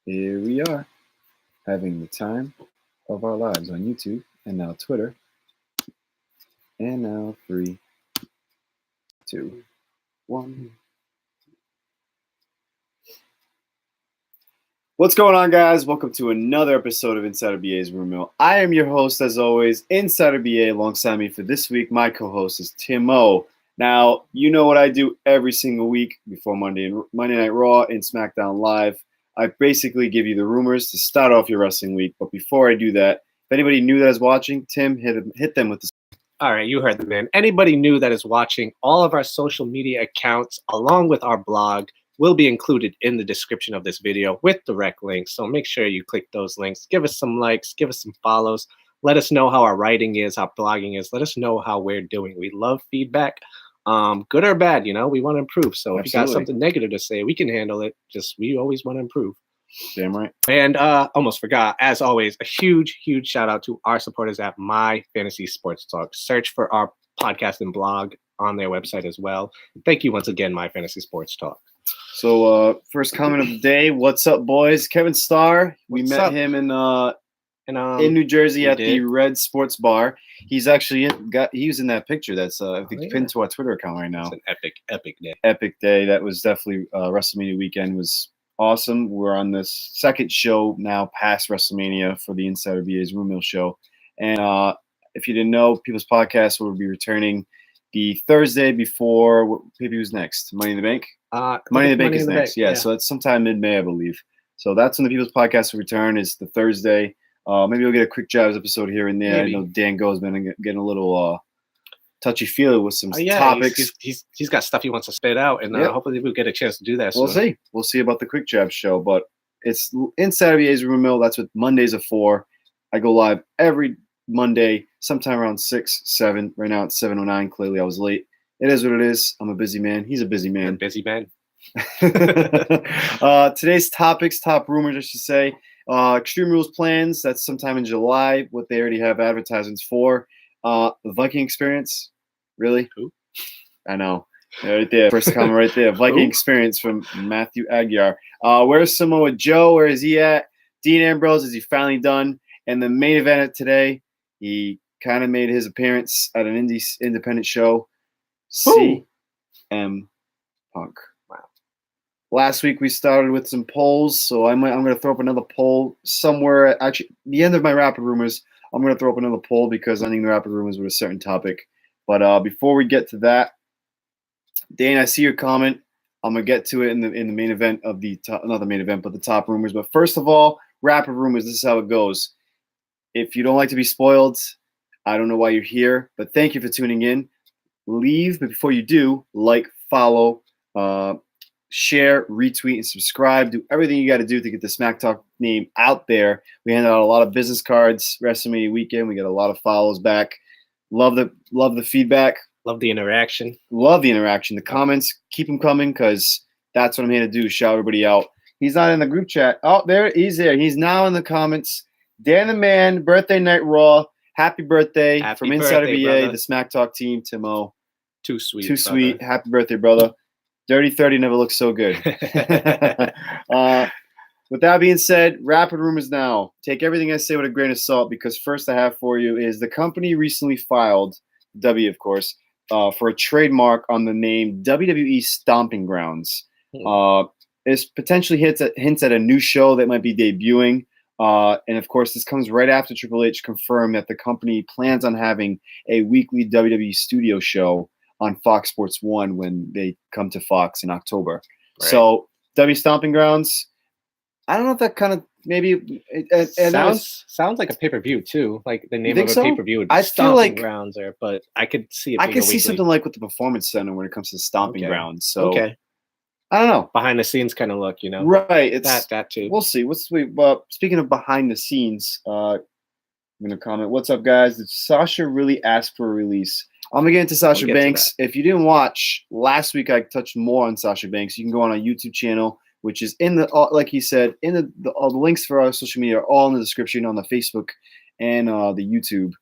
Here we are, having the time of our lives on YouTube, and now Twitter, and now 3, 2, 1. What's going on, guys? Welcome to another episode of Insider BA's Room Mill. I am your host, as always, Insider BA. Alongside me for this week, my co-host is Tim Ohh. Now, you know what I do every single week before Monday Night Raw and SmackDown Live. I basically give you the rumors to start off your wrestling week. But before I do that, if anybody new that is watching, Tim, hit them with the. All right, you heard the man. Anybody new that is watching, all of our social media accounts, along with our blog, will be included in the description of this video with direct links. So make sure you click those links. Give us some likes. Give us some follows. Let us know how our writing is, how blogging is. Let us know how we're doing. We love feedback. Good or bad, we want to improve. So if you got something negative to say, we can handle it. We always want to improve. Damn right. And almost forgot, as always, a huge shout out to our supporters at My Fantasy Sports Talk. Search for our podcast and blog on their website as well. Thank you once again, My Fantasy Sports Talk. So first comment of the day. What's up, boys? Kevin Starr. We met him in New Jersey at the Red Sports Bar. He's actually he was in that picture that's I think pinned to our Twitter account right now. It's an epic day. Epic day. That was definitely WrestleMania weekend was awesome. We're on this second show now past WrestleMania for the Insider BA's Room Mill show. And if you didn't know, People's Podcast will be returning the Thursday before what pay-per-view is next? Money in the Bank? Money in the Bank is next. Yeah, so it's sometime mid-May, I believe. So that's when the People's Podcast will return, is the Thursday. Maybe we'll get a quick jabs episode here and there. Maybe. I know Dan Go's been getting a little touchy-feely with some topics. He's got stuff he wants to spit out, and hopefully we'll get a chance to do that soon. We'll see. We'll see about the quick jab show, but it's Insider BA's Room Mill. That's what Mondays at 4. I go live every Monday, sometime around 6, 7. Right now it's 7:09. Clearly I was late. It is what it is. I'm a busy man. He's a busy man. Busy man. Today's topics, top rumors, I should say. Extreme Rules plans. That's sometime in July. What they already have advertisements for. The Viking Experience. Really? Who? I know. Right there. First comment right there. Viking Experience from Matthew Aguiar. Where's Samoa Joe? Where is he at? Dean Ambrose, is he finally done? And the main event of today, he kind of made his appearance at an independent show. CM Punk. Wow. Last week we started with some polls, so I'm going to throw up another poll somewhere. Actually, the end of my Rapid Rumors, I'm going to throw up another poll because I think the Rapid Rumors with a certain topic. But before we get to that, Dan, I see your comment. I'm going to get to it in the main event of the not the main event, but the top rumors. But first of all, Rapid Rumors, this is how it goes. If you don't like to be spoiled, I don't know why you're here, but thank you for tuning in. Leave, but before you do, like, follow, share, retweet, and subscribe. Do everything you got to do to get the SmackTalk name out there. We handed out a lot of business cards WrestleMania weekend. We got a lot of follows back. Love the feedback. Love the interaction. Love the interaction. The comments, keep them coming because that's what I'm here to do, shout everybody out. He's not in the group chat. Oh, there, he's there. He's now in the comments. Dan the Man, birthday night Raw. Happy birthday from Insider BA, the SmackTalk team, Tim Ohh. Too sweet. Too sweet. Happy birthday, brother. Dirty 30 never looks so good. With that being said, Rapid Rumors now. Take everything I say with a grain of salt because first I have for you is the company recently filed, W of course, for a trademark on the name WWE Stomping Grounds. This potentially hints at a new show that might be debuting. And of course, this comes right after Triple H confirmed that the company plans on having a weekly WWE studio show on Fox Sports 1 when they come to Fox in October. Right. So W Stomping Grounds, I don't know if that kind of maybe sounds like a pay-per-view too. Like the name of a pay-per-view would be Stomping Grounds there, but I could see it. I could see something like with the Performance Center when it comes to Stomping Grounds. So I don't know. Behind the scenes kind of look, Right. It's that too. We'll see. Speaking of behind the scenes, I'm gonna comment. What's up, guys? Did Sasha really ask for a release? I'm gonna get into Sasha Banks. If you didn't watch last week, I touched more on Sasha Banks. You can go on our YouTube channel, which is in the like he said, in all the links for our social media are all in the description on the Facebook and the YouTube,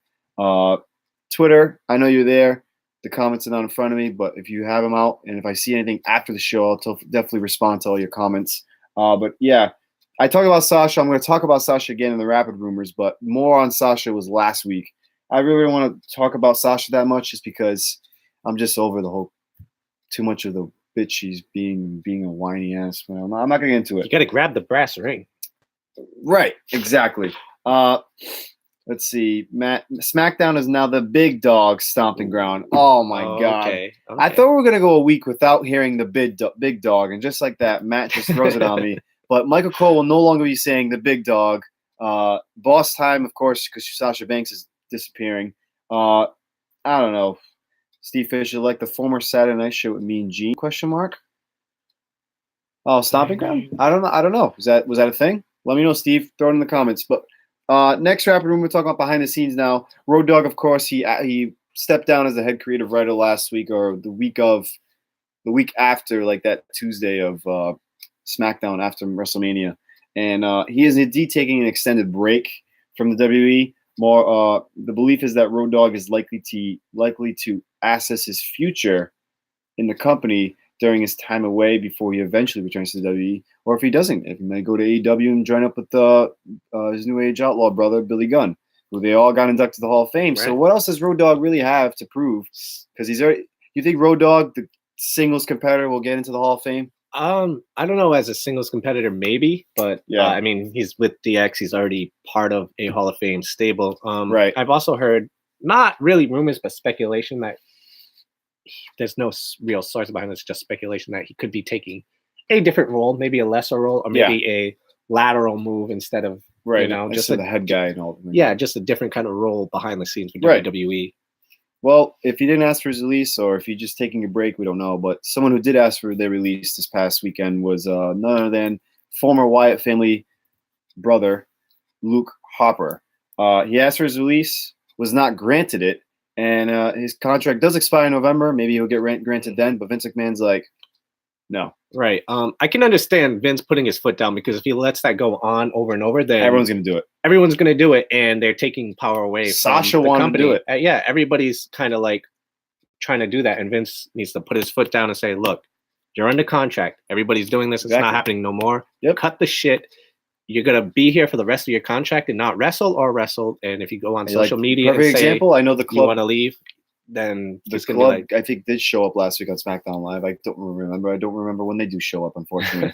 Twitter. I know you're there. The comments are not in front of me, but if you have them out, and if I see anything after the show, I'll definitely respond to all your comments. But yeah, I talk about Sasha. I'm going to talk about Sasha again in the rapid rumors, but more on Sasha was last week. I really don't want to talk about Sasha that much just because I'm just over the whole too much of the bitch she's being a whiny ass. I'm not going to get into it. You got to grab the brass ring. Right, exactly. Let's see. SmackDown is now the big dog stomping ground. Oh my god! Okay. I thought we were gonna go a week without hearing the big dog, and just like that, Matt just throws it on me. But Michael Cole will no longer be saying the big dog. Boss time, of course, because Sasha Banks is disappearing. I don't know. Steve Fisher, like the former Saturday Night Show with Mean Gene? Question mark. Oh, stomping ground. I don't know. Was that a thing? Let me know, Steve. Throw it in the comments. But next rapid room, we're talking about behind the scenes now. Road Dogg, of course, he stepped down as the head creative writer last week or the week after, like that Tuesday of SmackDown after WrestleMania, and he is indeed taking an extended break from the WWE. More, the belief is that Road Dogg is likely to assess his future in the company during his time away before he eventually returns to the WWE, or if he doesn't, if he may go to AEW and join up with his New Age Outlaw brother, Billy Gunn, who they all got inducted to the Hall of Fame. Right. So what else does Road Dogg really have to prove? Because he's already. You think Road Dogg, the singles competitor, will get into the Hall of Fame? I don't know, as a singles competitor, maybe, but yeah. I mean, he's with DX. He's already part of a Hall of Fame stable. Right. I've also heard, not really rumors, but speculation that there's no real source behind this, just speculation that he could be taking a different role, maybe a lesser role, or maybe a lateral move instead of just the head guy and all. Yeah, just a different kind of role behind the scenes for WWE. Well, if he didn't ask for his release, or if he's just taking a break, we don't know. But someone who did ask for their release this past weekend was none other than former Wyatt family brother Luke Harper. He asked for his release, was not granted it. And his contract does expire in November. Maybe he'll get granted then. But Vince McMahon's like, no. Right. I can understand Vince putting his foot down, because if he lets that go on over and over, then everyone's going to do it. Everyone's going to do it, and they're taking power away. Sasha from the wanted company. to do it. Yeah, everybody's kind of like trying to do that, and Vince needs to put his foot down and say, look, you're under contract. Everybody's doing this. It's not happening no more. Yep. Cut the shit. You're going to be here for the rest of your contract and not wrestle or wrestle. And if you go on social media and say example, I know the club, you want to leave, then the club, I think, did show up last week on SmackDown Live. I don't remember. I don't remember when they do show up, unfortunately,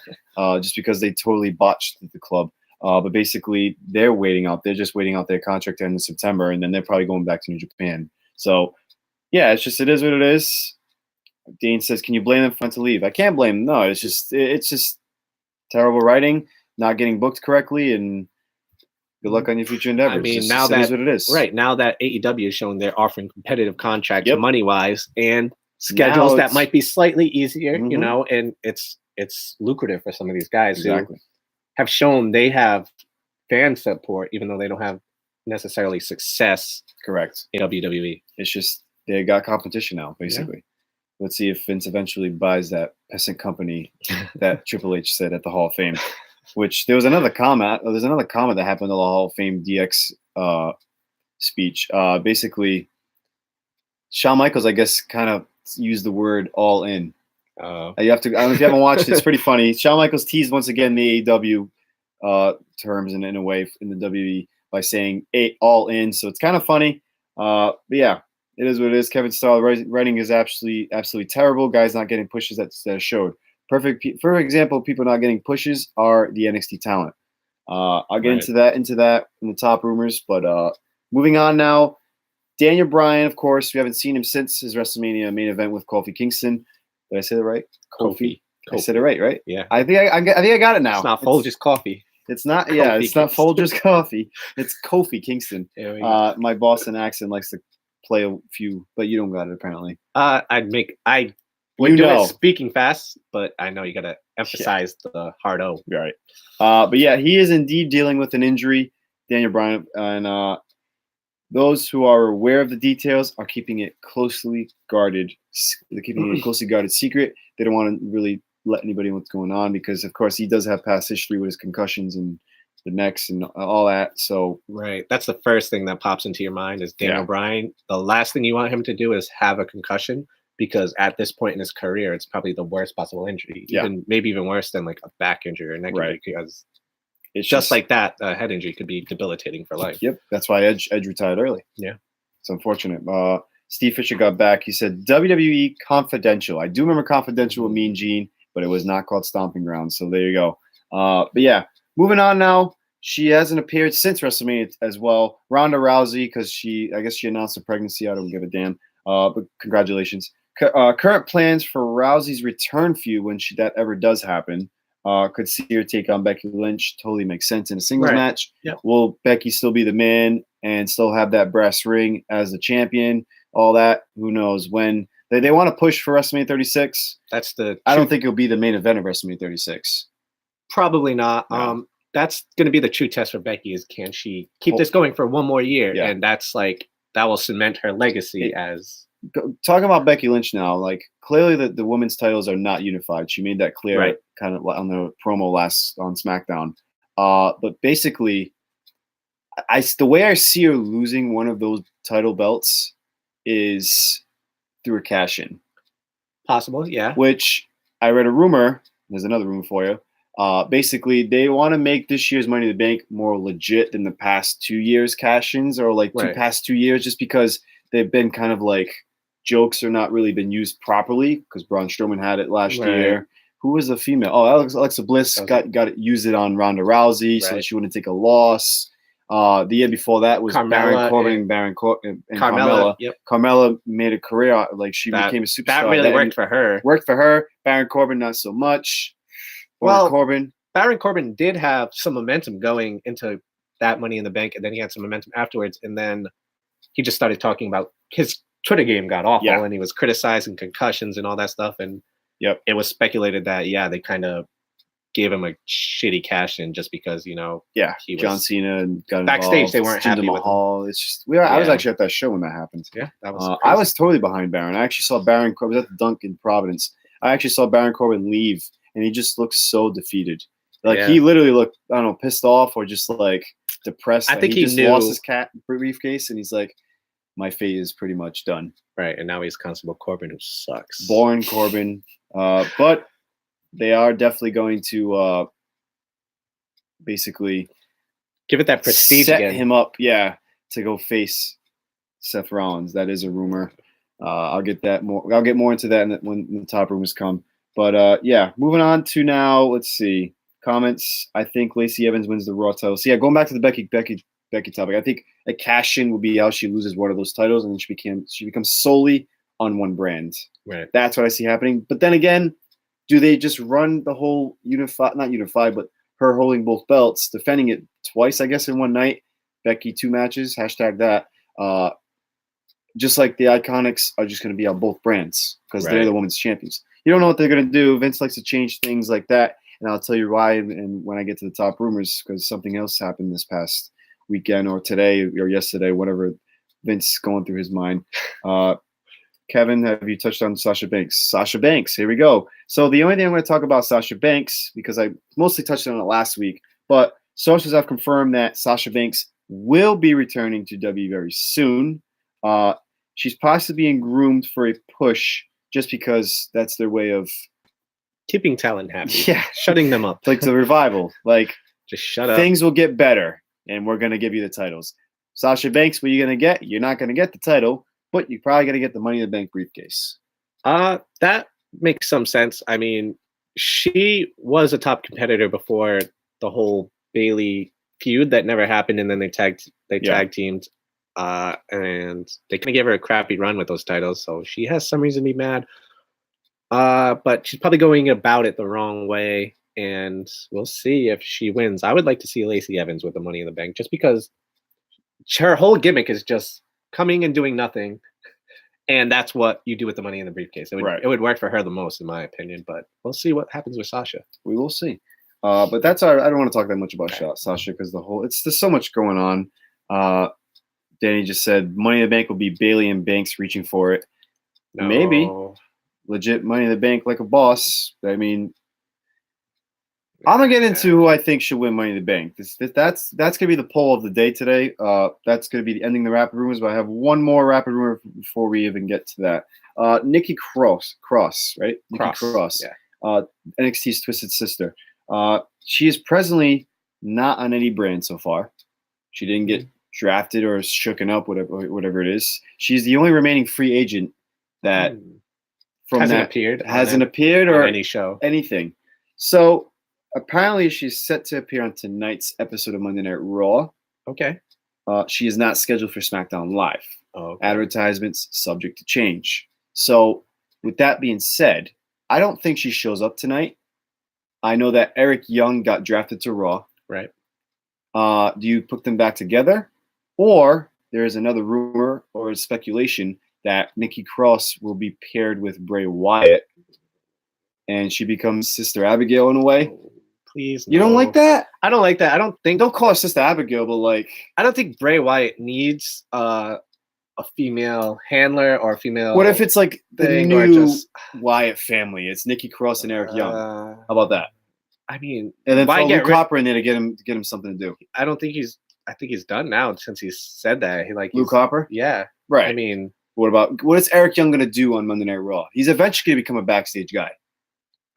just because they totally botched the club. But basically, they're waiting out. They're just waiting out their contract to end in September, and then they're probably going back to New Japan. So, yeah, it is what it is. Dean says, "Can you blame them for to leave?" I can't blame them. No, it's just terrible writing, not getting booked correctly, and good luck on your future endeavors. I mean, it is what it is. Right now that AEW is showing they're offering competitive contracts, money-wise, and schedules that might be slightly easier, and it's lucrative for some of these guys who have shown they have fan support, even though they don't have necessarily success. Correct. In WWE. It's just they got competition now, basically. Yeah. Let's see if Vince eventually buys that peasant company that Triple H said at the Hall of Fame. Which there was another comment. There's another comment that happened at the Hall of Fame DX speech. Basically, Shawn Michaels, I guess, kind of used the word "all in." You have to. I don't know if you haven't watched it. It's pretty funny. Shawn Michaels teased once again the AEW terms in a way in the WWE by saying "all in." So it's kind of funny. But yeah, it is what it is. Kevin Starr writing is absolutely terrible. Guys not getting pushes that showed. Perfect example of people not getting pushes are the NXT talent. I'll get into that in the top rumors. But moving on now, Daniel Bryan, of course, we haven't seen him since his WrestleMania main event with Kofi Kingston. Did I say that right? Kofi. I said it right? Yeah. I think I got it now. It's not Folgers coffee. It's not. Yeah, it's not Folgers coffee. It's Kofi Kingston. My Boston accent likes to play a few, but you don't got it apparently. We're doing it speaking fast, but I know you got to emphasize the hard O. Right. But yeah, he is indeed dealing with an injury, Daniel Bryan, and those who are aware of the details are keeping it closely guarded. They're keeping it a closely guarded secret. They don't want to really let anybody know what's going on because, of course, he does have past history with his concussions and the necks and all that. So right, that's the first thing that pops into your mind is Daniel Bryan. The last thing you want him to do is have a concussion. Because at this point in his career, it's probably the worst possible injury. Maybe even worse than like a back injury or neck injury. Because It's just like that, a head injury could be debilitating for life. Yep, that's why Edge retired early. Yeah, it's unfortunate. Steve Fisher got back. He said WWE Confidential. I do remember Confidential with Mean Gene, but it was not called Stomping Ground. So there you go. But yeah, moving on now. She hasn't appeared since WrestleMania as well. Ronda Rousey, because I guess she announced a pregnancy. I don't give a damn. But congratulations. Current plans for Rousey's return feud when that ever does happen. Could see her take on Becky Lynch. Totally makes sense in a singles match. Yep. Will Becky still be the man and still have that brass ring as the champion? All that, who knows? When they want to push for WrestleMania 36. I don't think it'll be the main event of WrestleMania 36. Probably not. No. That's going to be the true test for Becky is can she keep this going for one more year? Yeah. And that's that will cement her legacy as. Talking about Becky Lynch now, clearly the women's titles are not unified. She made that clear kind of on the promo last on SmackDown. But basically, the way I see her losing one of those title belts is through a cash-in. Possible, yeah. Which I read a rumor. There's another rumor for you. Basically, they want to make this year's Money in the Bank more legit than the past 2 years cash-ins or past 2 years, just because they've been kind of jokes are not really been used properly because Braun Strowman had it last year. Who was the female? Oh, Alexa Bliss used it on Ronda Rousey so that she wouldn't take a loss. The year before that was Baron Corbin and Carmella. Yep. Carmella made a career she became a superstar. That really worked for her. Worked for her. Baron Corbin not so much. Baron Corbin did have some momentum going into that Money in the Bank, and then he had some momentum afterwards, and then he just started talking about his Twitter game got awful, and he was criticizing concussions and all that stuff, and it was speculated that they kind of gave him a shitty cash in just because he was John Cena and got backstage. They weren't happy with him. It's just I was actually at that show when that happened. Yeah, that was. I was totally behind Baron. I actually saw Baron Corbin at the Dunk in Providence. I actually saw Baron Corbin leave, and he just looked so defeated. He literally looked, I don't know, pissed off or just depressed. I think he just knew. Lost his briefcase, and he's like, my fate is pretty much done. Right, and now he's Constable Corbin, who sucks. Boring Corbin, but they are definitely going to basically give it that prestige set again. him up, to go face Seth Rollins. That is a rumor. I'll get more into that when the top rumors come. But moving on to now. Let's see comments. I think Lacey Evans wins the Raw title. So going back to the Becky topic, I think a cash-in will be how she loses one of those titles, and then she becomes solely on one brand. Right. That's what I see happening. But then again, do they just run the whole not unified, but her holding both belts, defending it twice, I guess, in one night? Becky 2 matches, #that. Just like the Iconics are just going to be on both brands because they're the women's champions. You don't know what they're going to do. Vince likes to change things like that, and I'll tell you why and when I get to the top rumors, because something else happened this past weekend or today or yesterday, whatever Vince going through his mind. Kevin, have you touched on Sasha Banks? Sasha Banks, here we go. So the only thing I'm going to talk about Sasha Banks, because I mostly touched on it last week, but sources have confirmed that Sasha Banks will be returning to WWE very soon. She's possibly being groomed for a push just because that's their way of keeping talent happy. Yeah. Shutting them up. The revival. Just shut up. Things will get better, and we're going to give you the titles. Sasha Banks, what are you going to get? You're not going to get the title, but you're probably going to get the Money in the Bank briefcase. That makes some sense. I mean, she was a top competitor before the whole Bayley feud that never happened, and then they tag teamed. And they kind of gave her a crappy run with those titles, so she has some reason to be mad. But she's probably going about it the wrong way, and we'll see if she wins. I would like to see Lacey Evans with the Money in the Bank, just because her whole gimmick is just coming and doing nothing, and that's what you do with the Money in the briefcase. It would work for her the most, in my opinion, but we'll see what happens with Sasha. We will see. But that's I don't want to talk that much about Sasha because there's so much going on. Danny just said Money in the Bank will be Bayley and Banks reaching for it. No. Maybe. Legit Money in the Bank like a boss. I mean, I'm going to get into who I think should win Money in the Bank. That's going to be the poll of the day today. That's going to be ending the rapid rumors, but I have one more rapid rumor before we even get to that. Nikki Cross, right? Nikki Cross. Yeah. NXT's Twisted Sister. She is presently not on any brand so far. She didn't get drafted or shooken up, whatever it is. She's the only remaining free agent that hasn't appeared or on any show, anything. So apparently she's set to appear on tonight's episode of Monday Night Raw. Okay. She is not scheduled for SmackDown Live. Okay. Advertisements subject to change. So with that being said, I don't think she shows up tonight. I know that Eric Young got drafted to Raw. Right. Do you put them back together? Or there is another rumor or speculation that Nikki Cross will be paired with Bray Wyatt and she becomes Sister Abigail in a way. Please, no. You don't like that? I don't like that. Don't call her Sister Abigail, but like, I don't think Bray Wyatt needs a female handler or a female. What if it's like the new Wyatt family? It's Nikki Cross and Eric Young. How about that? I mean, and then throw Luke Harper in there to get him something to do. I think he's done now since he's said that. Luke Harper? Yeah. Right. I mean, what is Eric Young gonna do on Monday Night Raw? He's eventually gonna become a backstage guy.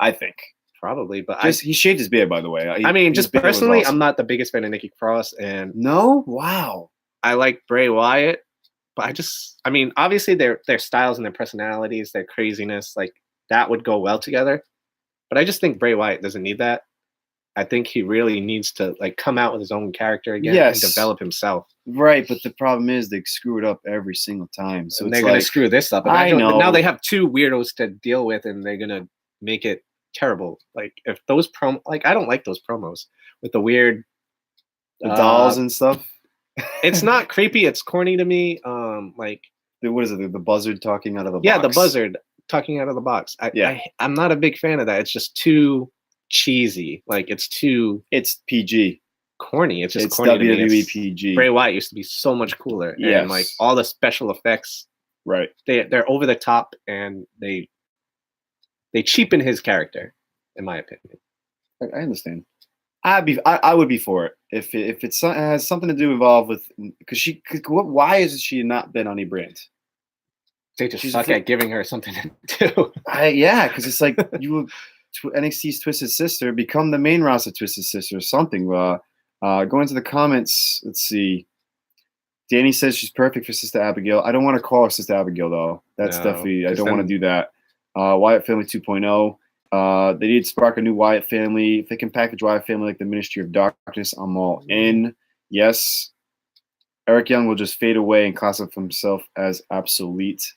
I think. Probably, but he shaved his beard, by the way. Just personally, awesome. I'm not the biggest fan of Nikki Cross, and wow, I like Bray Wyatt, but obviously their styles and their personalities, their craziness, like that would go well together. But I just think Bray Wyatt doesn't need that. I think he really needs to like come out with his own character again and develop himself. Right, but the problem is they screw it up every single time. So they're gonna screw this up. I know. Now they have two weirdos to deal with, and they're gonna make it terrible. Like if those I don't like those promos with the weird dolls and stuff. It's not creepy, it's corny to me. Like what is it, the buzzard talking out of the box? Yeah, the buzzard talking out of the box. I'm not a big fan of that. It's just too cheesy. Like it's PG. Corny. It's just corny WWE PG. Bray Wyatt used to be so much cooler. Yes. And like all the special effects, right. They're over the top and they cheapen his character, in my opinion. I understand. I would be for it if it has something to do involved with why has she not been on any brand? They just suck at giving her something to do. Because it's like NXT's Twisted Sister become the main roster Twisted Sister or something. Go into the comments. Let's see. Danny says she's perfect for Sister Abigail. I don't want to call her Sister Abigail though. That's definitely I don't want to do that. Wyatt Family 2.0. They need to spark a new Wyatt family. If they can package Wyatt family like the Ministry of Darkness, I'm all in. Yes. Eric Young will just fade away and classify himself as obsolete.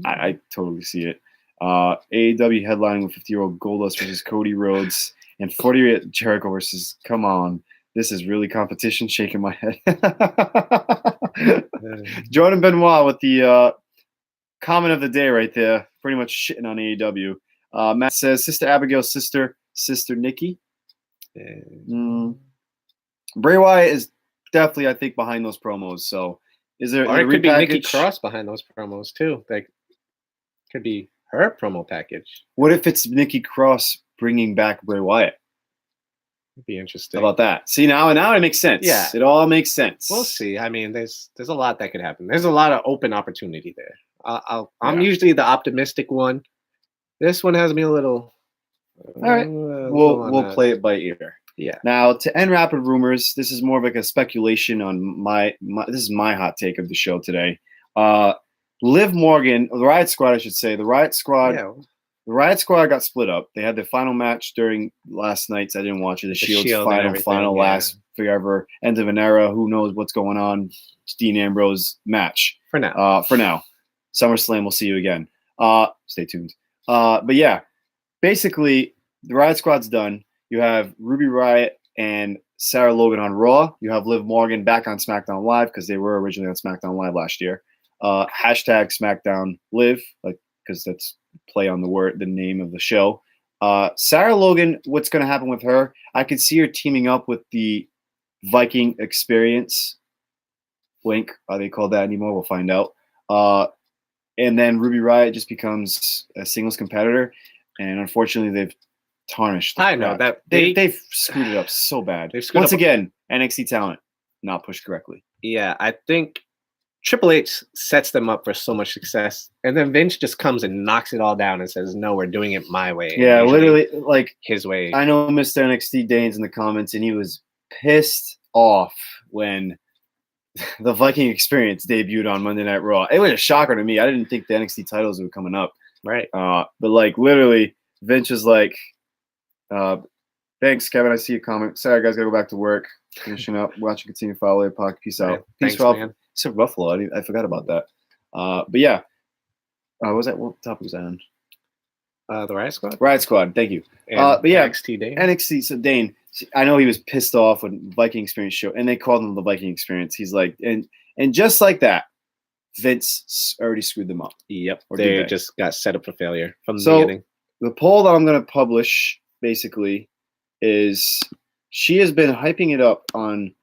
I totally see it. AEW headlining with 50-year-old Goldust versus Cody Rhodes and 40-year-old Jericho versus, come on, this is really competition. Shaking my head. Jordan Benoit with the comment of the day right there. Pretty much shitting on AEW. Matt says, Sister Abigail's sister Nikki. Bray Wyatt is definitely, I think, behind those promos. So is there or it could be Nikki Cross behind those promos too? Like could be her promo package. What if it's Nikki Cross bringing back Bray Wyatt? It'd be interesting. How about that? See, now it makes sense. Yeah, it all makes sense. We'll see. I mean, there's a lot that could happen. There's a lot of open opportunity there. I'm usually the optimistic one. This one has me a little. All right, we'll play it by ear. Yeah. Now, to end rapid rumors, this is more of like a speculation on my this is my hot take of the show today. Liv Morgan, the Riot Squad, I should say, the Riot Squad got split up. They had their final match during last night's. I didn't watch it. The Shield's final last forever end of an era. Who knows what's going on? It's Dean Ambrose match for now. SummerSlam. We'll see you again. Stay tuned. But yeah, basically the Riot Squad's done. You have Ruby Riott and Sarah Logan on Raw. You have Liv Morgan back on SmackDown Live because they were originally on SmackDown Live last year. Hashtag SmackDown Liv, like because that's play on the name of the show. Sarah Logan, what's going to happen with her? I could see her teaming up with the Viking Experience. Wink, are they called that anymore? We'll find out. And then Ruby Riott just becomes a singles competitor, and unfortunately, they've tarnished. I know that they've screwed it up so bad. Once again, NXT talent not pushed correctly. Yeah, I think Triple H sets them up for so much success, and then Vince just comes and knocks it all down and says, "No, we're doing it my way." And Yeah, usually literally, like his way. I know Mr. NXT Dane's in the comments, and he was pissed off when the Viking Experience debuted on Monday Night Raw. It was a shocker to me. I didn't think the NXT titles were coming up. Right. But like literally, Vince was like, "Thanks, Kevin. I see your comment. Sorry, guys, gotta go back to work. Finishing up. Watch you continue. Follow your podcast. Peace out. Right. Peace, Thanks, Ralph." man. It's Buffalo. I forgot about that. But yeah, what was that? What topic was that on? The Riot Squad. Riot Squad. Thank you. And But yeah, NXT Dane. NXT. So Dane, I know he was pissed off when Viking Experience show, and they called him the Viking Experience. He's like, and just like that, Vince already screwed them up. Yep. Or did They they? just got set up for failure from the So beginning. the poll that I'm going to publish basically is she has been hyping it up on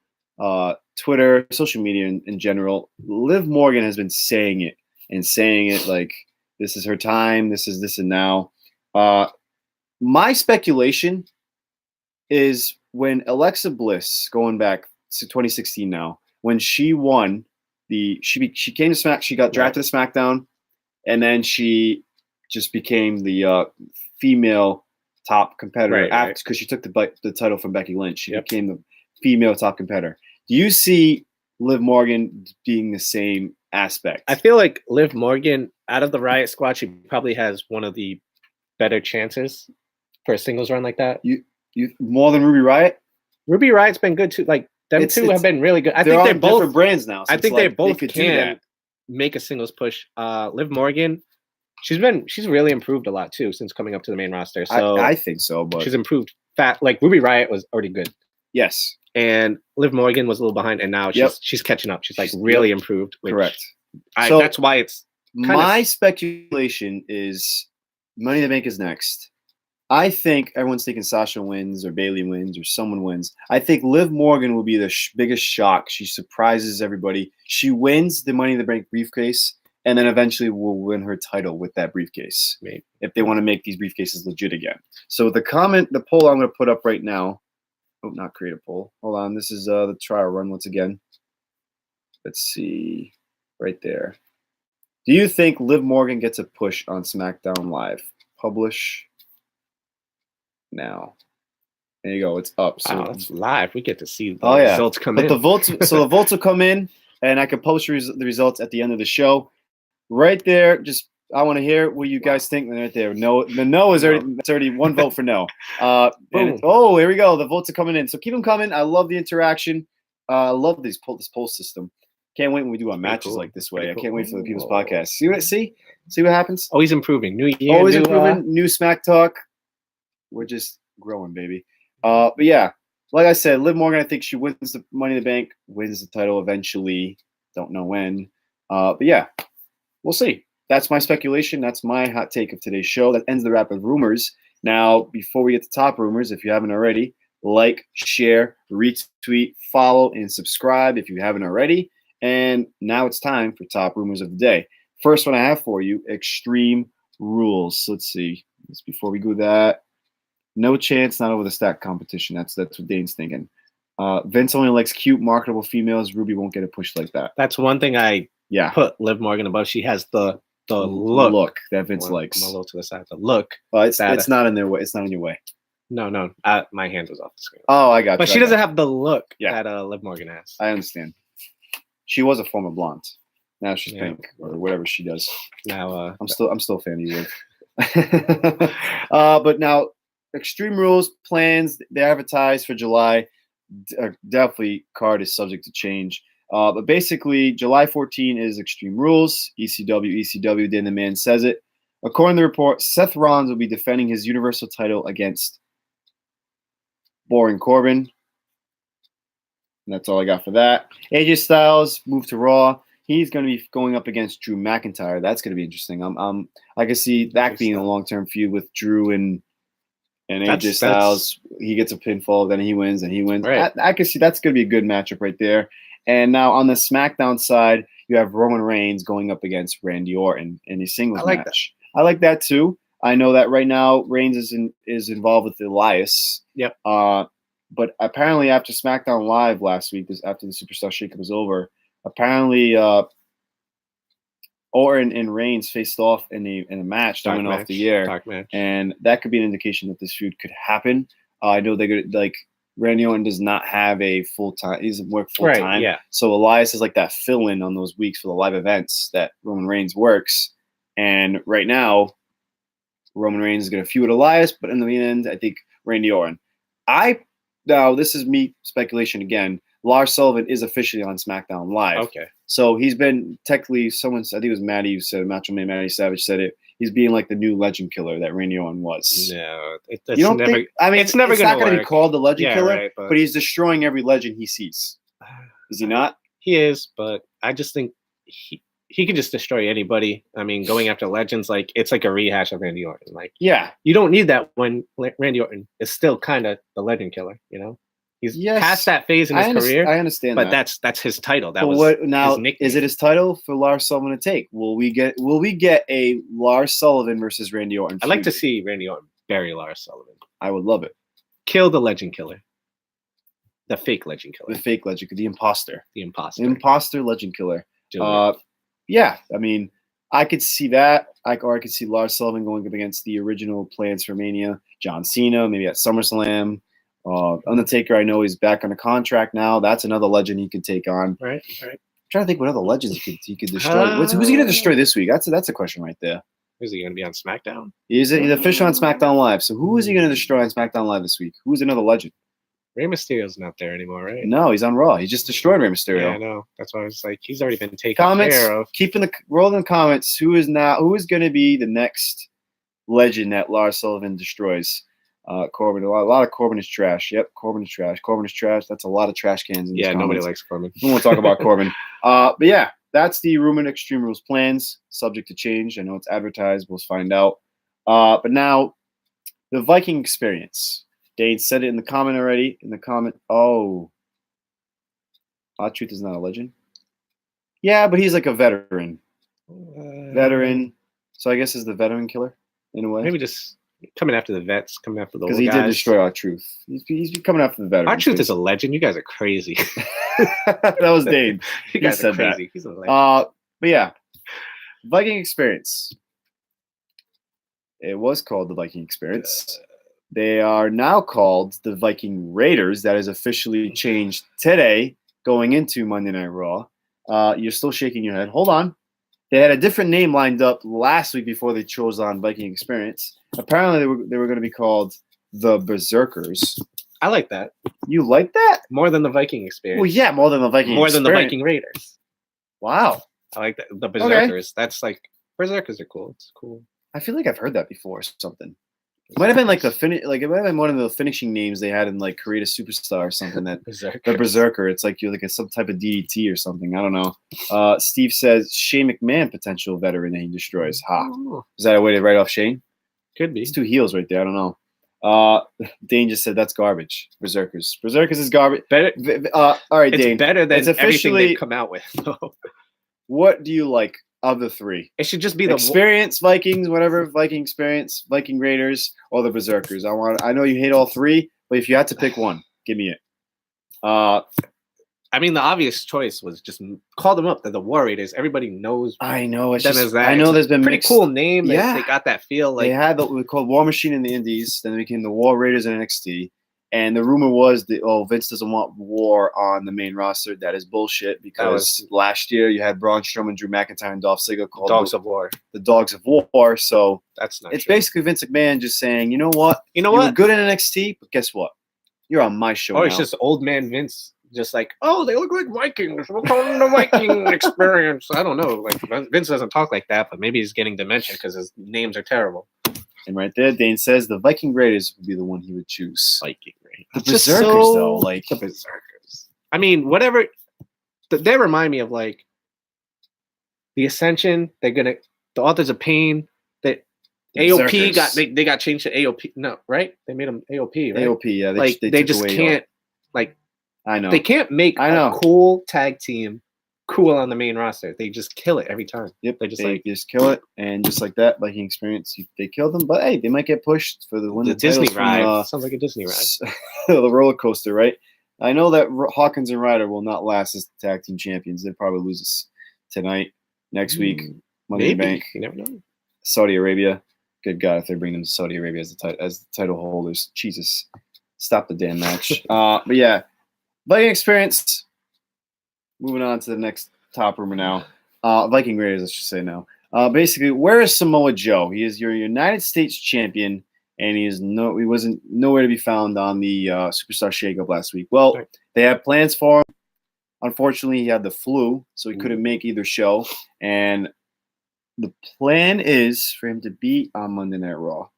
Twitter, social media in general. Liv Morgan has been saying it like this is her time. This is this and now. My speculation is when Alexa Bliss, going back to 2016 now, when she won she came to Smack, she got drafted to SmackDown, and then she just became the female top competitor after because she took the title from Becky Lynch. She became the female top competitor. Do you see Liv Morgan being the same aspect? I feel like Liv Morgan, out of the Riot Squad, she probably has one of the better chances for a singles run like that. You more than Ruby Riott? Ruby Riot's been good too. Like them two have been really good. I think they're both different brands now. So I think they both can make a singles push. Liv Morgan, she's really improved a lot too since coming up to the main roster. So I think so, but she's improved fat. Like Ruby Riott was already good. Yes. And Liv Morgan was a little behind, and now she's catching up. She's like really improved. Correct. So that's why it's my speculation is Money in the Bank is next. I think everyone's thinking Sasha wins or Bayley wins or someone wins. I think Liv Morgan will be the biggest shock. She surprises everybody. She wins the Money in the Bank briefcase, and then eventually will win her title with that briefcase. Maybe. If they want to make these briefcases legit again. So the poll I'm going to put up right now. Oh, not create a poll. Hold on. This is the trial run once again. Let's see. Right there. Do you think Liv Morgan gets a push on SmackDown Live? Publish now. There you go. It's up. So wow, it's live. We get to see the results come in. The votes will come in, and I can publish the results at the end of the show. Right there. Just I want to hear what you guys think. Right there. No, the no is already. It's already one vote for no. Oh, here we go. The votes are coming in. So keep them coming. I love the interaction. I love this poll system. Can't wait when we do our matches like this way. I can't wait for the People's Podcast. See what happens? Always improving. New year. Always improving. New SmackTalk. We're just growing, baby. But yeah, like I said, Liv Morgan, I think she wins the Money in the Bank, wins the title eventually. Don't know when. But yeah, we'll see. That's my speculation. That's my hot take of today's show. That ends the wrap of rumors. Now, before we get to top rumors, if you haven't already, like, share, retweet, follow, and subscribe if you haven't already. And now it's time for top rumors of the day. First one I have for you, Extreme Rules. Let's see. Before we do that, no chance, not over the stack competition. That's what Dane's thinking. Vince only likes cute, marketable females. Ruby won't get a push like that. That's one thing I put Liv Morgan above. She has the look that Vince likes. I'm a little to the side. The look. It's not in their way. It's not in your way. No. My hand was off the screen. Oh, I got you. But she doesn't have the look that Liv Morgan has. I understand. She was a former blonde. Now she's pink or whatever she does. Now I'm still a fan of you, Liv. But now Extreme Rules plans, they advertised for July. Definitely card is subject to change. But basically, July 14 is Extreme Rules. ECW, then the man says it. According to the report, Seth Rollins will be defending his Universal title against Baron Corbin. And that's all I got for that. AJ Styles moved to Raw. He's going to be going up against Drew McIntyre. That's going to be interesting. I can see that being a long-term feud with Drew and AJ Styles. He gets a pinfall, then he wins, and he wins. Right. I can see that's going to be a good matchup right there. And now on the SmackDown side, you have Roman Reigns going up against Randy Orton in a singles match. I like that too. I know that right now Reigns is involved with Elias. Yep. But apparently after SmackDown Live last week, after the Superstar Shakeup was over, apparently Orton and Reigns faced off in a match that went off the air, Dark match. and that could be an indication that this feud could happen. I know they're gonna like Randy Orton does not have a full time. He doesn't work full time. Right, yeah. So Elias is like that fill in on those weeks for the live events that Roman Reigns works. And right now, Roman Reigns is going to feud Elias, but in the end, I think Randy Orton. Now this is me speculation again. Lars Sullivan is officially on SmackDown Live. Okay. So he's been technically I think it was Maddie who said, Macho Man Matty Savage said it. He's being like the new legend killer that Randy Orton was. No, you don't never, think? I mean, it's never it's not going to work. be called the legend killer, right, but he's destroying every legend he sees. Is he not? He is, but I just think he could just destroy anybody. I mean, going after legends, like it's like a rehash of Randy Orton. Like, yeah, you don't need that when Randy Orton is still kind of the legend killer. You know, he's past that phase in his career. I understand, but that. that's his title. That but was what now? His nickname. Is it his title for Lars Sullivan to take? Will we get a Lars Sullivan versus Randy Orton? I'd like to see Randy Orton bury Lars Sullivan. I would love it. Kill the legend killer. The fake legend killer. The fake legend, the imposter. The imposter. The imposter legend killer. Do it. Yeah, I mean, I could see that. I could see Lars Sullivan going up against the original plans for Mania. John Cena, maybe at SummerSlam. Undertaker, I know he's back on a contract now. That's another legend he could take on. Right. I'm trying to think what other legends he could destroy. Who's he going to destroy this week? That's a question right there. Is he going to be on SmackDown? He's officially on SmackDown Live. So who is he going to destroy on SmackDown Live this week? Who's another legend? Rey Mysterio's not there anymore, right? No, he's on Raw. He just destroyed Rey Mysterio. Yeah, I know. That's why I was like, he's already been taken care of. Roll in the comments. Who is going to be the next legend that Lars Sullivan destroys? Corbin. A lot of Corbin is trash. Yep, Corbin is trash. Corbin is trash. That's a lot of trash cans. In Nobody likes Corbin. We won't talk about Corbin. But yeah, that's the Roman Extreme Rules plans. Subject to change. I know it's advertised. We'll find out. But now, the Viking Experience. Dane said it in the comment already. Oh. R-Truth is not a legend. Yeah, but he's like a veteran. So I guess is the veteran killer in a way. Maybe just coming after the vets, coming after the old guys. Because he did destroy R-Truth. He's coming after the veterans. R-Truth is a legend. You guys are crazy. That was Dane. You guys are crazy. That. He's a legend. But yeah, Viking Experience. It was called the Viking Experience. They are now called the Viking Raiders. That is officially changed today, going into Monday Night Raw. You're still shaking your head. Hold on. They had a different name lined up last week before they chose on Viking Experience. Apparently, they were going to be called the Berserkers. I like that. You like that? More than the Viking Experience. Well, yeah, more than the Viking More Experience. than the Viking Raiders. Wow. I like that. The Berserkers. Okay. That's like, Berserkers are cool. It's cool. I feel like I've heard that before or something. It might have been like it might have been one of the finishing names they had in like Create a Superstar or something. That the Berserker. It's like you're like some type of DDT or something. I don't know. Steve says Shane McMahon potential veteran that he destroys. Ha! Is that a way to write off Shane? Could be. It's two heels right there. I don't know. Dane just said that's garbage. Berserkers. Berserkers is garbage. Better. All right, Dane. It's better than everything they've come out with. What do you like? Of the three, it should just be the Experience, Vikings, whatever, Viking Experience, Viking Raiders, or the Berserkers. I know you hate all three, but if you had to pick one, give me it. I mean, the obvious choice was just call them up. They're the War Raiders. Everybody knows. I know. I know there's been pretty cool name. Yeah, they got that feel. Like they had we called War Machine in the Indies. Then they became the War Raiders in NXT. And the rumor was that Vince doesn't want war on the main roster. That is bullshit because last year you had Braun Strowman, Drew McIntyre, and Dolph Ziggler called Dogs of War. The Dogs of War. So that's not. It's basically Vince McMahon just saying, you know what? You were good in NXT, but guess what? You're on my show. Or it's just old man Vince, just like, oh, they look like Vikings. We'll call them the Viking Experience. I don't know. Like Vince doesn't talk like that, but maybe he's getting dementia because his names are terrible. And right there, Dane says the Viking Raiders would be the one he would choose. Viking Raiders. The Berserkers, though. Like, the Berserkers. I mean, whatever. They remind me of, like, the Ascension. The Authors of Pain. That AOP they got changed to AOP. No, right? They made them AOP, right? AOP, yeah. They just can't, like, I know. They can't make a cool tag team cool on the main roster. They just kill it every time. Yep, they just kill it, and just like that, Viking Experience, they kill them. But hey, they might get pushed for the Disney ride. Sounds like a Disney ride. The roller coaster, right? I know that Hawkins and Ryder will not last as tag team champions. They'll probably lose us tonight, next week. Money in the Bank. You never know. Saudi Arabia. Good God, if they bring them to Saudi Arabia as the title holders. Jesus. Stop the damn match. But yeah, Viking Experience. Moving on to the next top rumor now. Viking Raiders, I should say now. Basically, where is Samoa Joe? He is your United States champion, and he wasn't nowhere to be found on the Superstar Shakeup last week. Well, they had plans for him. Unfortunately, he had the flu, so he couldn't make either show. And the plan is for him to be on Monday Night Raw.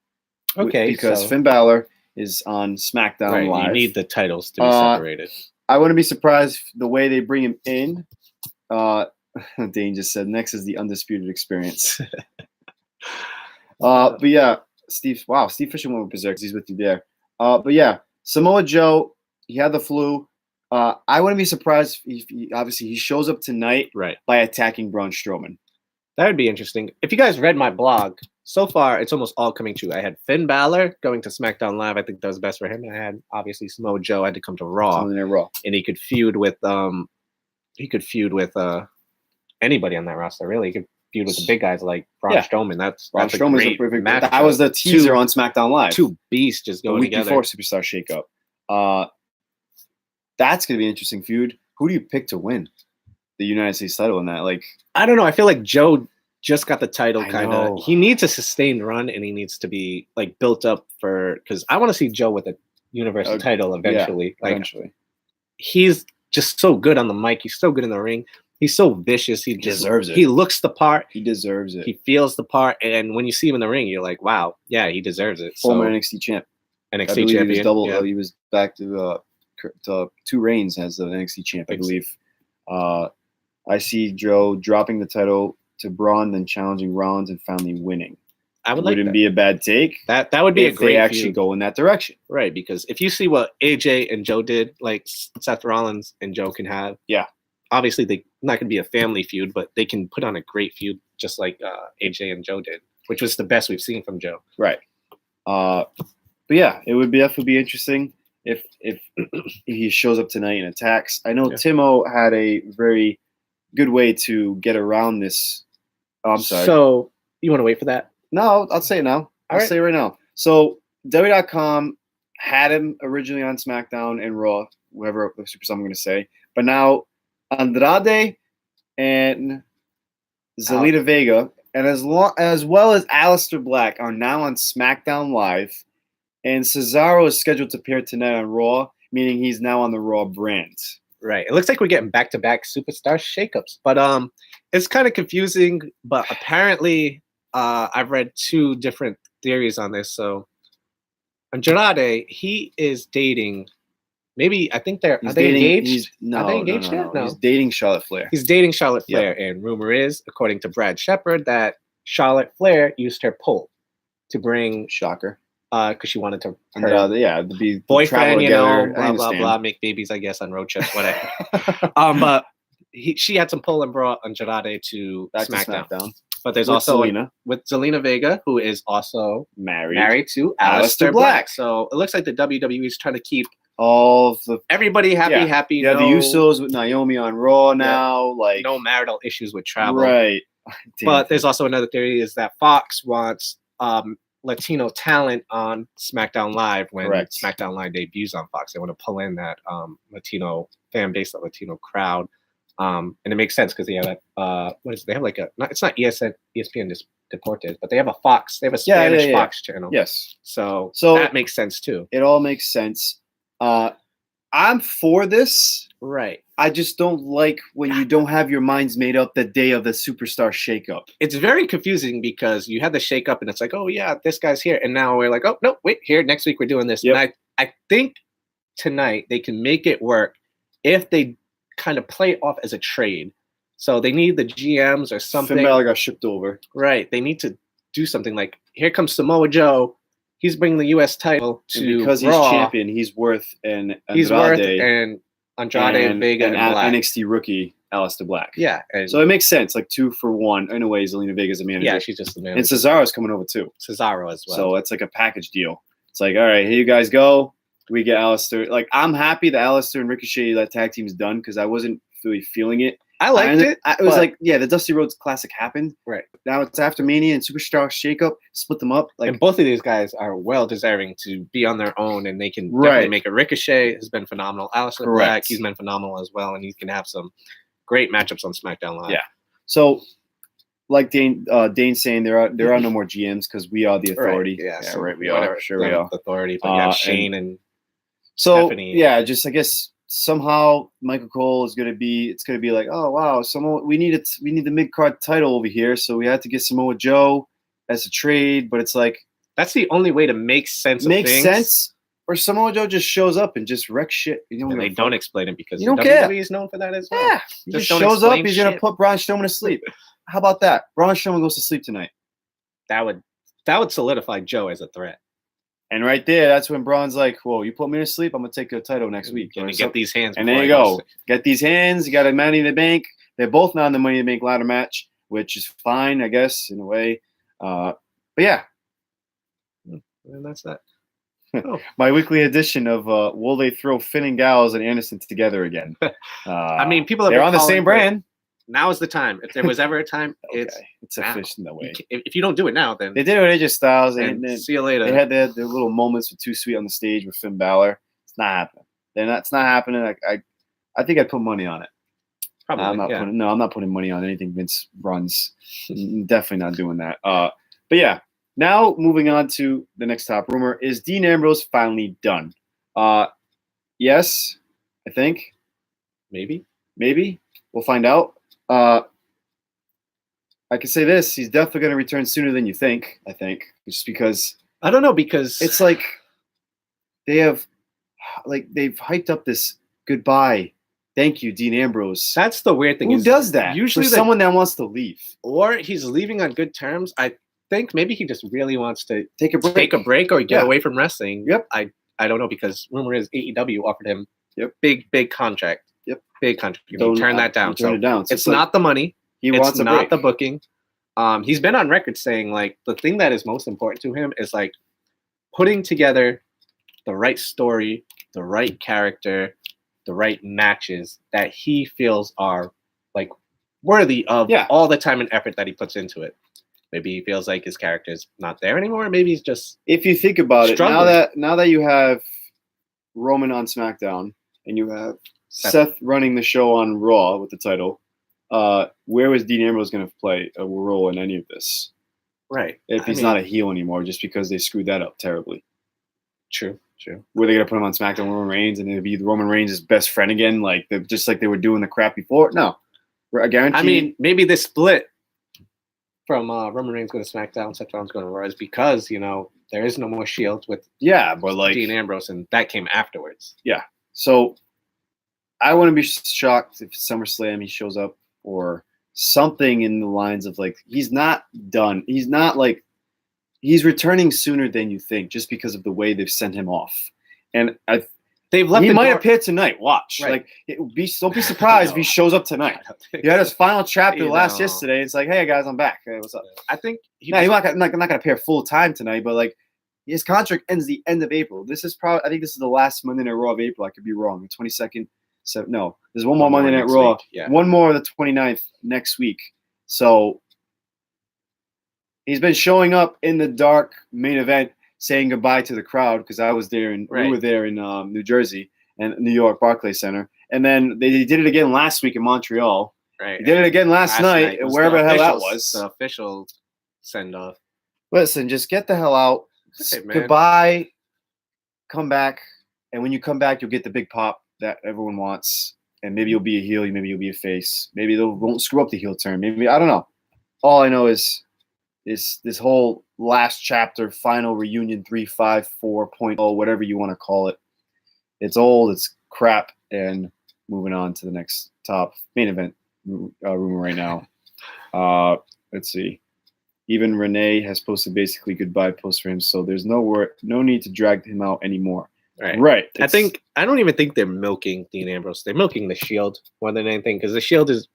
Okay, because Finn Balor is on SmackDown Live. You need the titles to be separated. I wouldn't be surprised the way they bring him in. Dane just said next is the Undisputed Experience. But yeah, Steve Fisher went with Berserk. He's with you there. But yeah, Samoa Joe, he had the flu. I wouldn't be surprised if he shows up tonight by attacking Braun Strowman. That would be interesting. If you guys read my blog, so far it's almost all coming true. I had Finn Balor going to SmackDown Live. I think that was best for him. I had obviously Samoa Joe had to come to Raw, and he could feud with anybody on that roster. Really, he could feud with the big guys like Braun Strowman. That's a great match. That was the teaser on SmackDown Live. Two beasts just going together. The week before Superstar Shakeup. That's gonna be an interesting feud. Who do you pick to win the United States title in that? Like, I don't know. I feel like Joe just got the title. Kind of. He needs a sustained run, and he needs to be like built up because I want to see Joe with a Universal title eventually. Yeah, eventually. He's just so good on the mic. He's so good in the ring. He's so vicious. He deserves it. He looks the part. He deserves it. He feels the part. And when you see him in the ring, you're like, wow, yeah, he deserves it. Former NXT champ. NXT champion. He was back to 2 reigns as the NXT champ, I believe. I see Joe dropping the title to Braun, then challenging Rollins and finally winning. I wouldn't be a bad take. That would be a great. They actually go in that direction, right? Because if you see what AJ and Joe did, like Seth Rollins and Joe can have, obviously they're not going to be a family feud, but they can put on a great feud just like AJ and Joe did, which was the best we've seen from Joe. Right. But yeah, it would definitely be interesting if he shows up tonight and attacks. I know Tim Ohh had a very good way to get around this. Oh, I'm sorry. So you want to wait for that? No, I'll say it now. I'll say it right now. So WWE.com had him originally on SmackDown and Raw, whoever the Superstar I'm going to say. But now Andrade and Zelina Vega, and as well as Aleister Black, are now on SmackDown Live. And Cesaro is scheduled to appear tonight on Raw, meaning he's now on the Raw brand. Right. It looks like we're getting back-to-back Superstar shakeups. But it's kind of confusing. But apparently, I've read 2 different theories on this. So Andrade, he is dating. Maybe I think are they engaged? No, are they engaged yet? No. He's dating Charlotte Flair. He's dating Charlotte Flair, and rumor is, according to Brad Shepard, that Charlotte Flair used her pull to bring Shocker. Because she wanted to to be boyfriend, together, blah blah blah, make babies, I guess, on road trips, whatever. But she had some pull and brought Andrade to SmackDown. But there's also with Zelina Vega, who is also married to Aleister Black. So it looks like the WWE is trying to keep everybody happy. Yeah, the Usos with Naomi on Raw now, like no marital issues with travel. Right. But there's also another theory is that Fox wants Latino talent on SmackDown Live when SmackDown Live debuts on Fox. They want to pull in that Latino fan base, that Latino crowd. And it makes sense because they have they have like it's not ESPN Deportes, but they have a Fox. They have a Spanish Fox channel. Yes. So that makes sense too. It all makes sense. I'm for this. Right. I just don't like when you don't have your minds made up the day of the Superstar shakeup. It's very confusing because you had the shakeup and it's like, oh yeah, this guy's here. And now we're like, oh no, wait, here, next week we're doing this. And I think tonight they can make it work if they kind of play it off as a trade. So they need the GMs or something. Finn Balor got shipped over. Right. They need to do something like, here comes Samoa Joe. He's bringing the U.S. title to and because Raw. He's champion, he's worth Andrade and Vega and Black. NXT rookie Aleister Black. Yeah. So it makes sense, like 2 for 1. In a way, Zelina Vega's a manager. Yeah, she's just the manager. And Cesaro's coming over too. Cesaro as well. So it's like a package deal. It's like, all right, here you guys go. We get Aleister. Like, I'm happy that Aleister and Ricochet, that tag team is done because I wasn't really feeling it. I liked it. It was like, yeah, the Dusty Rhodes Classic happened. Right. Now it's after Mania and Superstar Shakeup. Split them up. Like, and both of these guys are well deserving to be on their own, and they can Right. definitely make a Ricochet has been phenomenal. Aleister Correct. Black, he's been phenomenal as well, and he can have some great matchups on SmackDown Live. Yeah. So, like Dane's saying, there are no more GMs because we are the authority. Right. Yeah, so right. We whatever, are. Sure, we are. Authority, but you have Shane and so Stephanie. yeah, just I guess somehow Michael Cole is gonna be. It's gonna be like, oh wow, we need the mid card title over here, so we had to get Samoa Joe as a trade, but it's like that's the only way to make sense. Or Samoa Joe just shows up and just wrecks shit. And they don't explain it because you don't WWE care. is known for that as well. Yeah, he just shows up. He's gonna put Braun Strowman to sleep. How about that? Braun Strowman goes to sleep tonight. That would solidify Joe as a threat. And right there, that's when Braun's like, "Whoa, you put me to sleep. I'm gonna take a title next week." And get these hands. And there you go. Get these hands. You got a Money in the Bank. They're both now in the Money in the Bank ladder match, which is fine, I guess, in a way. But yeah, and that's that. Oh. My weekly edition of will they throw Finn and Gallows and Anderson together again? I mean, they're on the same brand. Now is the time. If there was ever a time, okay. it's a fish in the way. If you don't do it now, then they did it with AJ Styles. And see you later. They had their little moments with Too Sweet on the stage with Finn Balor. It's not happening. It's not happening. I think I'd put money on it. Probably. I'm not putting money on anything Vince runs. Definitely not doing that. But yeah. Now, moving on to the next top rumor, is Dean Ambrose finally done? Yes, I think. Maybe. We'll find out. I can say this. He's definitely going to return sooner than you think, I think. Just because... I don't know, because... It's like they've hyped up this goodbye. Thank you, Dean Ambrose. That's the weird thing. Who does that? Usually someone that wants to leave. Or he's leaving on good terms. I think maybe he just really wants to take a break or get away from wrestling. Yep. I don't know, because rumor is AEW offered him big contract. Yep. Big contract. He turned that down. Turn it down. So it's not the money. It's not the booking. He's been on record saying, like, the thing that is most important to him is like putting together the right story, the right character, the right matches that he feels are like worthy of all the time and effort that he puts into it. Maybe he feels like his character's not there anymore. Maybe he's just if you think about struggling. it, now that you have Roman on SmackDown and you have Seth running the show on Raw with the title, where was Dean Ambrose going to play a role in any of this? Right. If he's not a heel anymore, just because they screwed that up terribly. True. Were they going to put him on SmackDown, Roman Reigns, and it'd be Roman Reigns' best friend again, just like they were doing the crap before? No. I guarantee. I mean, maybe this split from Roman Reigns going to SmackDown, Seth Rollins going to Raw is because, there is no more Shield with Dean Ambrose, and that came afterwards. Yeah. So I wouldn't be shocked if SummerSlam he shows up or something in the lines of he's not done. He's not he's returning sooner than you think just because of the way they've sent him off. And they've left. He might appear tonight. Watch. Right. Don't be surprised if he shows up tonight. He had his final chapter yesterday. It's like, hey guys, I'm back. Hey, what's up? I think he's not gonna appear full time tonight, but his contract ends the end of April. I think this is the last Monday Night Raw of April. I could be wrong. The 22nd. So no, there's one more Monday Night Raw. Yeah. One more the 29th next week. So he's been showing up in the dark main event, saying goodbye to the crowd because I was there and we were there in New Jersey and New York Barclays Center, and then they did it again last week in Montreal. Right. They did it again last night wherever the hell that was. The official send off. Listen, just get the hell out. Hey, goodbye. Come back, and when you come back, you'll get the big pop that everyone wants, and maybe you'll be a heel, maybe you'll be a face, maybe they won't screw up the heel turn. Maybe I don't know. All I know is this whole last chapter, final reunion 354.0, whatever you want to call it. It's old, it's crap, and moving on to the next top main event rumor right now. Let's see. Even Renee has posted basically goodbye post for him, so there's no need to drag him out anymore. Right. I don't even think they're milking Dean Ambrose. They're milking the Shield more than anything, because the Shield is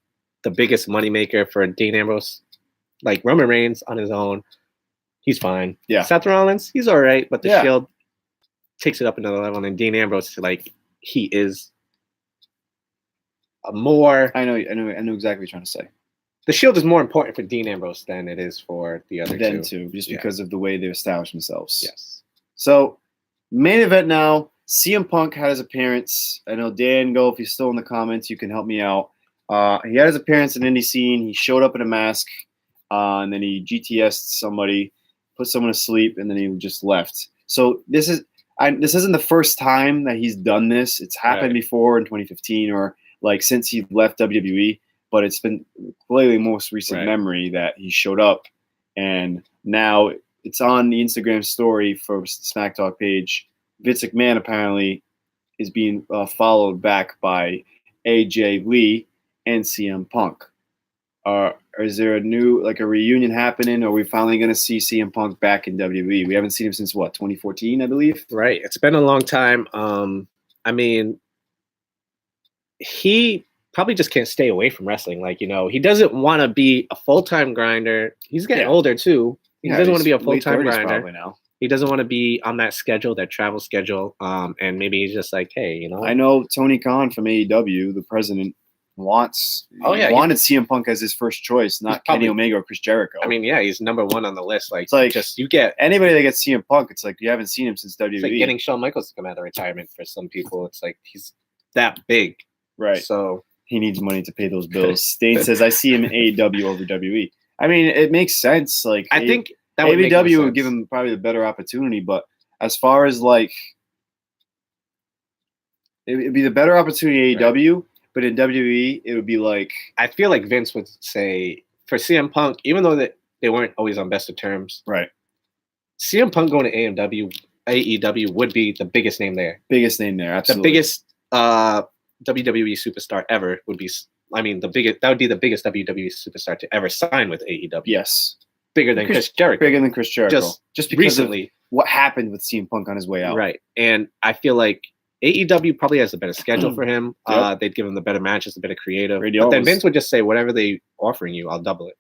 the biggest moneymaker for Dean Ambrose. Like Roman Reigns on his own, he's fine. Yeah. Seth Rollins, he's all right, but the Shield takes it up another level. And Dean Ambrose, he is more. I know exactly what you're trying to say. The Shield is more important for Dean Ambrose than it is for the other two, just because of the way they established themselves. Yes. So, main event now. CM Punk had his appearance. I know Dan Go, if he's still in the comments, you can help me out. He had his appearance in indie scene. He showed up in a mask, and then he GTS'd somebody, put someone to sleep, and then he just left. So this isn't the first time that he's done this. It's happened before in 2015 or like since he left WWE, but it's been clearly most recent memory that he showed up, and now it's on the Instagram story for the SmackTalk page. Vince McMahon apparently is being followed back by AJ Lee and CM Punk. Is there a reunion happening? Or are we finally going to see CM Punk back in WWE? We haven't seen him since what, 2014, I believe? Right. It's been a long time. I mean, he probably just can't stay away from wrestling. Like, he doesn't want to be a full-time grinder. He's getting older too. He doesn't want to be a full-time grinder. Now. He doesn't want to be on that schedule, that travel schedule. And maybe he's just like, hey, I know Tony Khan from AEW, the president, wanted CM Punk as his first choice, not Kenny Omega or Chris Jericho. I mean, he's number one on the list. Like, it's like you get anybody that gets CM Punk, it's like you haven't seen him since WWE. It's like getting Shawn Michaels to come out of retirement for some people. It's like he's that big, right? So he needs money to pay those bills. Stain says, "I see him in AEW over WWE." I mean, it makes sense. Like, I think that AEW would give him probably the better opportunity, but as far as like, it'd be the better opportunity AEW. Right. But in WWE, it would be like... I feel like Vince would say, for CM Punk, even though they weren't always on best of terms, right? CM Punk going to AEW would be the biggest name there. Biggest name there, absolutely. The biggest WWE superstar ever would be... I mean, that would be the biggest WWE superstar to ever sign with AEW. Yes. Bigger than Chris Jericho. Bigger than Chris Jericho. Just because recently. Of what happened with CM Punk on his way out. Right. And I feel like AEW probably has a better schedule for him. Yep. They'd give him the better matches, the better creative. But then Vince would just say, whatever they offering you, I'll double it.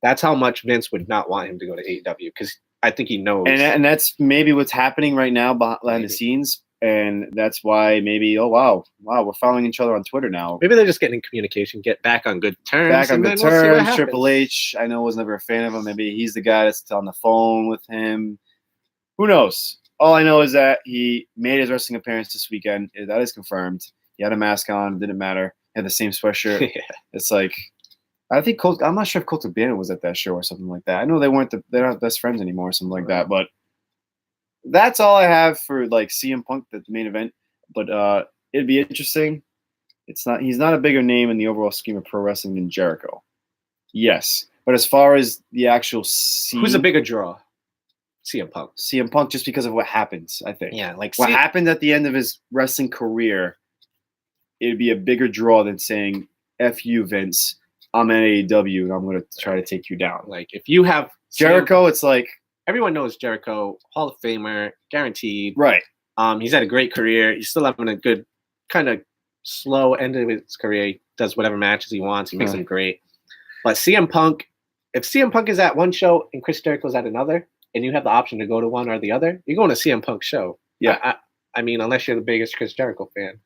That's how much Vince would not want him to go to AEW, because I think he knows. And that's maybe what's happening right now behind the scenes. And that's why maybe, wow, we're following each other on Twitter now. Maybe they're just getting in communication, get back on good terms. Triple H, I know, was never a fan of him. Maybe he's the guy that's on the phone with him. Who knows? All I know is that he made his wrestling appearance this weekend. That is confirmed. He had a mask on. Didn't matter. He had the same sweatshirt. Yeah. It's like, I think I'm not sure if Colt Cabana was at that show or something like that. I know they're not best friends anymore or something like that. But that's all I have for like CM Punk, the main event. But it'd be interesting. He's not a bigger name in the overall scheme of pro wrestling than Jericho. Yes. But as far as the actual scene, who's a bigger draw? CM Punk. CM Punk, just because of what happens, I think. Yeah, like what happened at the end of his wrestling career, it'd be a bigger draw than saying, F you, Vince, I'm at AEW and I'm going to try to take you down. Like, if you have Jericho, it's like... Everyone knows Jericho, Hall of Famer, guaranteed. Right. He's had a great career. He's still having a good, kind of slow end of his career. He does whatever matches he wants. He makes them great. But CM Punk, if CM Punk is at one show and Chris Jericho's at another, and you have the option to go to one or the other, you're going to CM Punk's show. Yeah. I mean, unless you're the biggest Chris Jericho fan.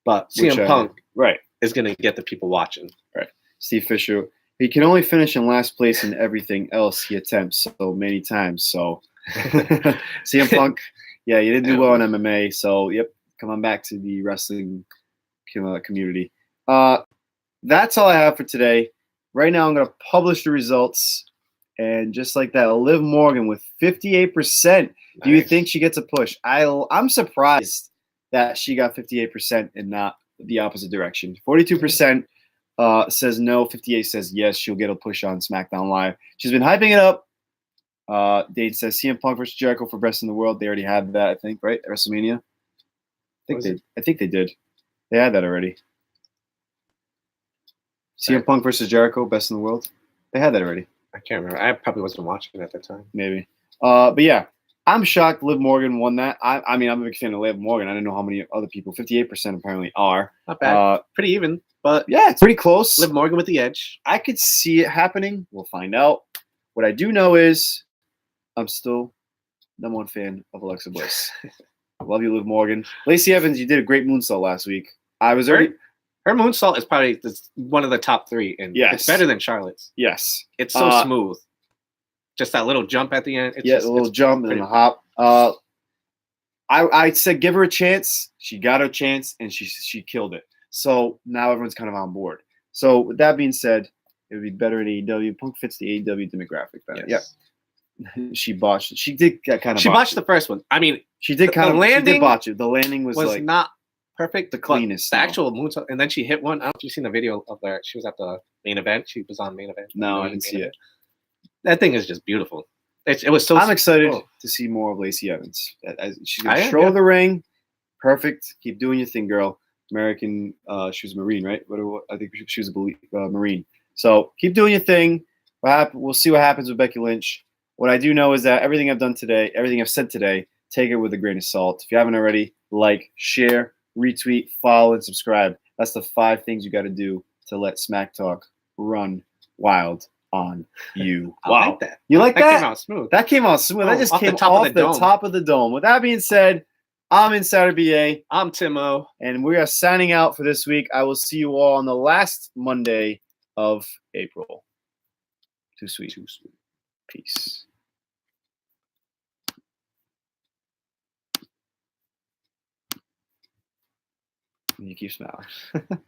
But CM Punk is going to get the people watching. Right. Steve Fisher, he can only finish in last place in everything else he attempts so many times. So CM Punk, you didn't do well in MMA. So, come on back to the wrestling community. That's all I have for today. Right now, I'm going to publish the results. And just like that, Liv Morgan with 58%. Do you think she gets a push? I'm surprised that she got 58% and not the opposite direction. 42% says no. 58 says yes. She'll get a push on SmackDown Live. She's been hyping it up. Dave says CM Punk versus Jericho for Best in the World. They already had that, I think, right? At WrestleMania. I think they did. They had that already. CM Punk versus Jericho, Best in the World. They had that already. I can't remember. I probably wasn't watching it at the time. Maybe. But yeah, I'm shocked Liv Morgan won that. I mean, I'm a big fan of Liv Morgan. I didn't know how many other people. 58% apparently are. Not bad. Pretty even. But yeah, it's pretty close. Liv Morgan with the edge. I could see it happening. We'll find out. What I do know is I'm still #1 fan of Alexa Bliss. Love you, Liv Morgan. Lacey Evans, you did a great moonsault last week. I was already Her moonsault is probably one of the top 3, and Yes. it's better than Charlotte's. Yes. It's so smooth. Just that little jump at the end. It's the little jump and the hop. I said give her a chance. She got her chance, and she killed it. So now everyone's kind of on board. So with that being said, it would be better at AEW. Punk fits the AEW demographic better. Yes. Yep. She botched it. She did kind of. She botched the first one. I mean, she did kind of. Landing she did botch it. The landing was like not perfect. The cleanest. The actual moonsault, and then she hit one. I don't know if you've seen the video of her. She was at the main event. She was on main event. No, I didn't see it. That thing is just beautiful. It was so. I'm excited to see more of Lacey Evans. She's gonna show the ring. Perfect. Keep doing your thing, girl. American. She was a Marine, right? I think she was a Marine. So keep doing your thing. We'll see what happens with Becky Lynch. What I do know is that everything I've done today, everything I've said today, take it with a grain of salt. If you haven't already, like, share, retweet, follow, and subscribe. That's the 5 things you got to do to let SmackTalk run wild on you. Wow. I like that. You like that? That came out smooth. That came out smooth. That just came off the top of the dome. With that being said, I'm Insider BA. I'm Tim Ohh. And we are signing out for this week. I will see you all on the last Monday of April. Too sweet. Too sweet. Peace. You keep smiling.